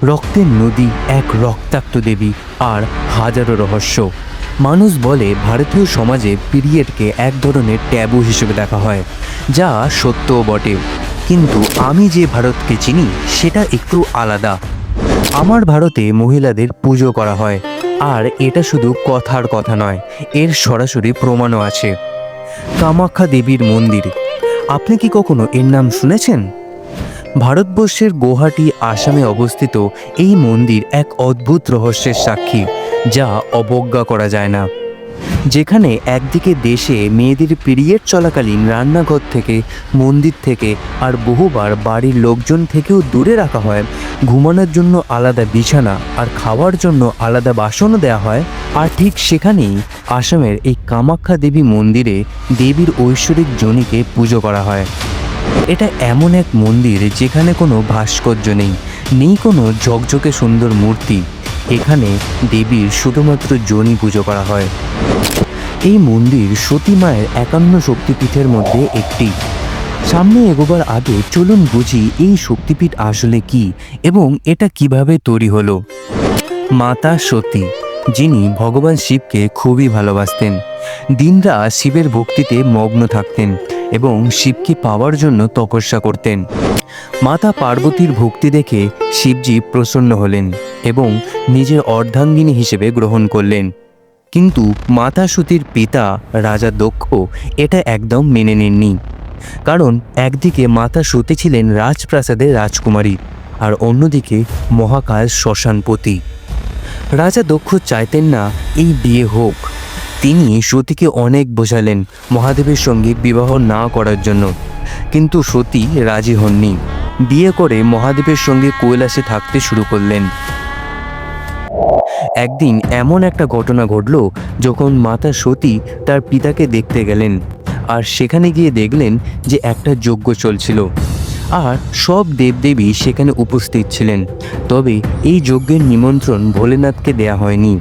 রক্তের নদী, এক রক্তাক্ত দেবী আর হাজারো রহস্য। মানুষ বলে ভারতীয় সমাজে পিরিয়ডকে এক ধরনের ট্যাবু হিসেবে দেখা হয়, যা সত্যও বটে। কিন্তু আমি যে ভারতকে চিনি সেটা একটু আলাদা। আমার ভারতে মহিলাদের পুজো করা হয়, আর এটা শুধু কথার কথা নয়, এর সরাসরি প্রমাণও আছে। কামাখ্যা দেবীর মন্দির, আপনি কি কখনো এর নাম শুনেছেন? ভারতবর্ষের গুয়াহাটি, আসামে অবস্থিত এই মন্দির এক অদ্ভুত রহস্যের সাক্ষী, যা অবজ্ঞা করা যায় না। যেখানে একদিকে দেশে মেয়েদের পিরিয়ড চলাকালীন রান্নাঘর থেকে, মন্দির থেকে আর বহুবার বাড়ির লোকজন থেকেও দূরে রাখা হয়, ঘুমানোর জন্য আলাদা বিছানা আর খাওয়ার জন্য আলাদা বাসনও দেওয়া হয়, আর ঠিক সেখানেই আসামের এই কামাখ্যা দেবী মন্দিরে দেবীর ঐশ্বরিক যোনিকে পুজো করা হয়। এটা এমন এক মন্দির যেখানে কোনো ভাস্কর্য নেই, নেই কোনো ঝকঝকে সুন্দর মূর্তি। এখানে দেবীর শুধুমাত্র যোনি পুজো করা হয়। এই মন্দির সতী মায়ের 51 শক্তিপীঠের মধ্যে একটি। সামনে এগোবার আগে চলুন বুঝি এই শক্তিপীঠ আসলে কি এবং এটা কিভাবে তৈরি হলো। মাতা সতী, যিনি ভগবান শিবকে খুবই ভালোবাসতেন, দিনরা শিবের ভক্তিতে মগ্ন থাকতেন এবং শিবকে পাওয়ার জন্য তপস্যা করতেন। মাতা পার্বতীর ভক্তি দেখে শিবজি প্রসন্ন হলেন এবং নিজের অর্ধাঙ্গিনী হিসেবে গ্রহণ করলেন। কিন্তু মাতা সতীর পিতা রাজা দক্ষ এটা একদম মেনে নেননি। কারণ একদিকে মাতা সতী ছিলেন রাজপ্রাসাদের রাজকুমারী, আর অন্যদিকে মহাকাল শ্মশানপতি। রাজা দক্ষ চাইতেন না এই বিয়ে হোক। তিনি সতীকে অনেক বোঝালেন মহাদেবের সঙ্গে বিবাহ না করার জন্য, কিন্তু সতী রাজি হননি। বিয়ে করে মহাদেবের সঙ্গে কৈলাসে থাকতে শুরু করলেন। একদিন এমন একটা ঘটনা ঘটল যখন মাতা সতী তার পিতাকে দেখতে গেলেন, আর সেখানে গিয়ে দেখলেন যে একটা যজ্ঞ চলছিল আর সব দেবদেবী সেখানে উপস্থিত ছিলেন। তবে এই যজ্ঞের নিমন্ত্রণ ভোলেনাথকে দেয়া হয়নি।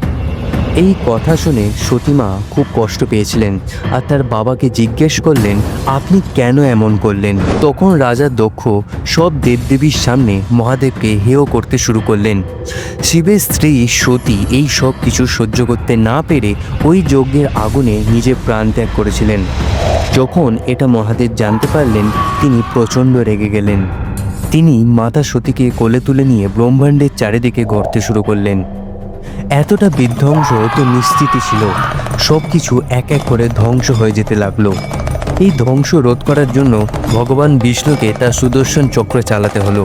এই কথা শুনে সতীমা খুব কষ্ট পেয়েছিলেন আর তার বাবাকে জিজ্ঞেস করলেন, আপনি কেন এমন করলেন? তখন রাজা দক্ষ সব দেবদেবীর সামনে মহাদেবকে হেয় করতে শুরু করলেন। শিবের স্ত্রী সতী এই সব কিছু সহ্য করতে না পেরে ওই যজ্ঞের আগুনে নিজের প্রাণ ত্যাগ করেছিলেন। যখন এটা মহাদেব জানতে পারলেন, তিনি প্রচণ্ড রেগে গেলেন। তিনি মাতা সতীকে কোলে তুলে নিয়ে ব্রহ্মাণ্ডের চারিদিকে ঘুরতে শুরু করলেন। এতটা বিধ্বংস তো নিশ্চিতই ছিল, সব কিছু এক এক করে ধ্বংস হয়ে যেতে লাগলো। এই ধ্বংস রোধ করার জন্য ভগবান বিষ্ণুকে তার সুদর্শন চক্র চালাতে হলো।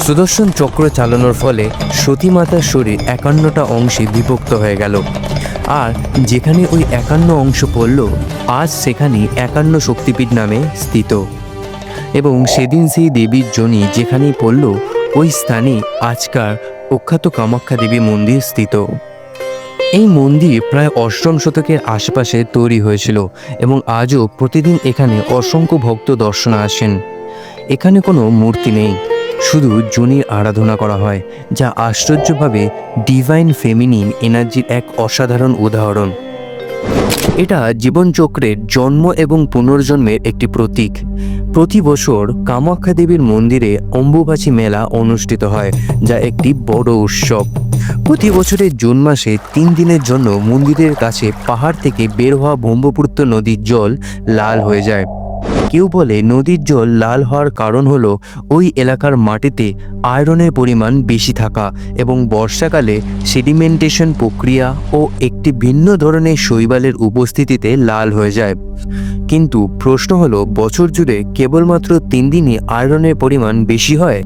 সুদর্শন চক্র চালানোর ফলে সতী মাতার শরীর 51টা অংশে বিভক্ত হয়ে গেল, আর যেখানে ওই 51 অংশ পড়ল, আজ সেখানে 51 শক্তিপীঠ নামে স্থিত। এবং সেদিন সেই দেবীর যোনি যেখানেই পড়ল, ওই স্থানে আজকার প্রখ্যাত কামাখ্যা দেবী মন্দির স্থিত। এই মন্দির প্রায় 8ম শতকের আশেপাশে তৈরি হয়েছিল এবং আজও প্রতিদিন এখানে অসংখ্য ভক্ত দর্শনে আসেন। এখানে কোনো মূর্তি নেই, শুধু যোনির আরাধনা করা হয়, যা আশ্চর্যভাবে ডিভাইন ফেমিনিন এনার্জির এক অসাধারণ উদাহরণ। এটা জীবনচক্রের জন্ম এবং পুনর্জন্মের একটি প্রতীক। প্রতি বছর কামাখ্যা দেবীর মন্দিরে অম্বুবাচী মেলা অনুষ্ঠিত হয়, যা একটি বড় উৎসব। প্রতি বছরের জুন মাসে 3 দিনের জন্য মন্দিরের কাছে পাহাড় থেকে বের হওয়া ব্রহ্মপুত্র নদীর জল লাল হয়ে যায়। কেউ বলে নদীর জল লাল হওয়ার কারণ হলো ওই এলাকার মাটিতে আয়রনের পরিমাণ বেশি থাকা এবং বর্ষাকালে সেডিমেন্টেশন প্রক্রিয়া ও একটি ভিন্ন ধরনের শৈবালের উপস্থিতিতে লাল হয়ে যায়। কিন্তু প্রশ্ন হলো, বছর জুড়ে কেবলমাত্র 3 দিনই আয়রনের পরিমাণ বেশি হয়?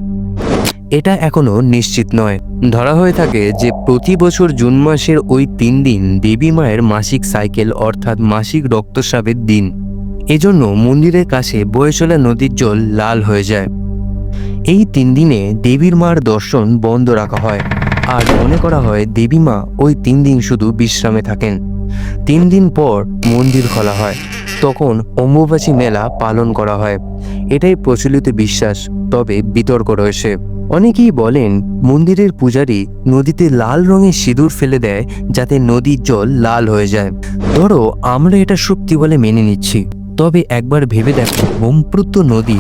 এটা এখনো নিশ্চিত নয়। ধরা হয়ে থাকে যে প্রতি বছর জুন মাসের ওই 3 দিন দেবী মায়ের মাসিক সাইকেল অর্থাৎ মাসিক রক্তস্রাবের দিন। এজন্য মন্দিরের কাছে বয়ে চলা নদীর জল লাল হয়ে যায়। এই 3 দিনে দেবীর মার দর্শন বন্ধ রাখা হয়, আর মনে করা হয় দেবী মা ওই 3 দিন শুধু বিশ্রামে থাকেন। 3 দিন পর মন্দির খোলা হয়, তখন অম্বুবাচী মেলা পালন করা হয়। এটাই প্রচলিত বিশ্বাস, তবে বিতর্ক রয়েছে। অনেকেই বলেন মন্দিরের পূজারী নদীতে লাল রঙের সিঁদুর ফেলে দেয় যাতে নদীর জল লাল হয়ে যায়। ধরো আমরা এটা সত্যি বলে মেনে নিচ্ছি, তবে একবার ভেবে দেখো, ব্রহ্মপুত্র নদী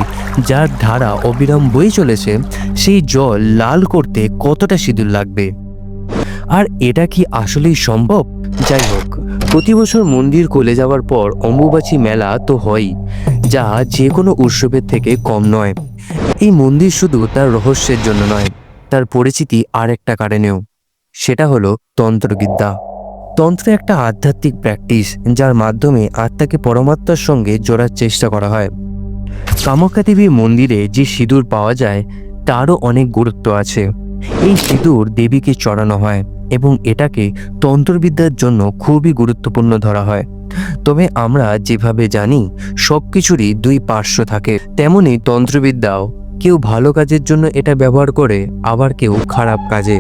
যার ধারা অবিরাম বয়ে চলেছে, সেই জল লাল করতে কতটা সিঁদুর লাগবে। আর এটা কি আসলেই সম্ভব? যাই হোক, প্রতি বছর মন্দির খুলে যাওয়ার পর অম্বুবাচী মেলা তো হয়ই, যা যে কোনো উৎসবের থেকে কম নয়। এই মন্দির শুধু তার রহস্যের জন্য নয়, তার পরিচিতি আরেকটা কারণেও। সেটা হলো তন্ত্রবিদ্যা। তন্ত্র একটা আধ্যাত্মিক প্র্যাকটিস, যার মাধ্যমে আত্মাকে পরমাত্মার সঙ্গে জোড়ার চেষ্টা করা হয়। কামাখ্যা দেবীর মন্দিরে যে সিঁদুর পাওয়া যায় তারও অনেক গুরুত্ব আছে। এই সিঁদুর দেবীকে চড়ানো হয় এবং এটাকে তন্ত্রবিদ্যার জন্য খুবই গুরুত্বপূর্ণ ধরা হয়। তবে আমরা যেভাবে জানি সব কিছুরই দুই পার্শ্ব থাকে, তেমনি তন্ত্রবিদ্যাও কেউ ভালো কাজের জন্য এটা ব্যবহার করে, আবার কেউ খারাপ কাজে।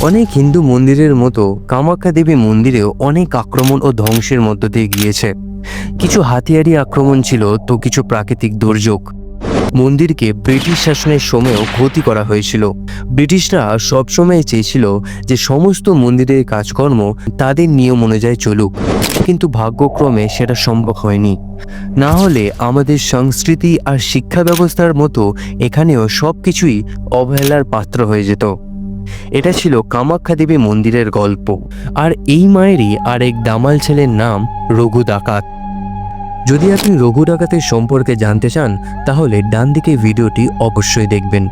অনেক হিন্দু মন্দিরের মতো কামাখ্যা দেবী মন্দিরেও অনেক আক্রমণ ও ধ্বংসের মধ্য দিয়ে গিয়েছে। কিছু হাতিয়ারি আক্রমণ ছিল তো কিছু প্রাকৃতিক দুর্যোগ। মন্দিরকে ব্রিটিশ শাসনের সময়ও ক্ষতি করা হয়েছিল। ব্রিটিশরা সবসময় চেয়েছিল যে সমস্ত মন্দিরের কাজকর্ম তাদের নিয়ম অনুযায়ী চলুক, কিন্তু ভাগ্যক্রমে সেটা সম্ভব হয়নি। না হলে আমাদের সংস্কৃতি আর শিক্ষা ব্যবস্থার মতো এখানেও সব কিছুই অবহেলার পাত্র হয়ে যেত। এটা ছিল কামাখ্যা দেবী মন্দিরের গল্প। আর এই মায়েরই আরেক দামাল ছেলের নাম রঘু ডাকাত। যদি আপনি রঘু ডাকাতের সম্পর্কে জানতে চান, তাহলে ডান দিকে ভিডিওটি অবশ্যই দেখবেন।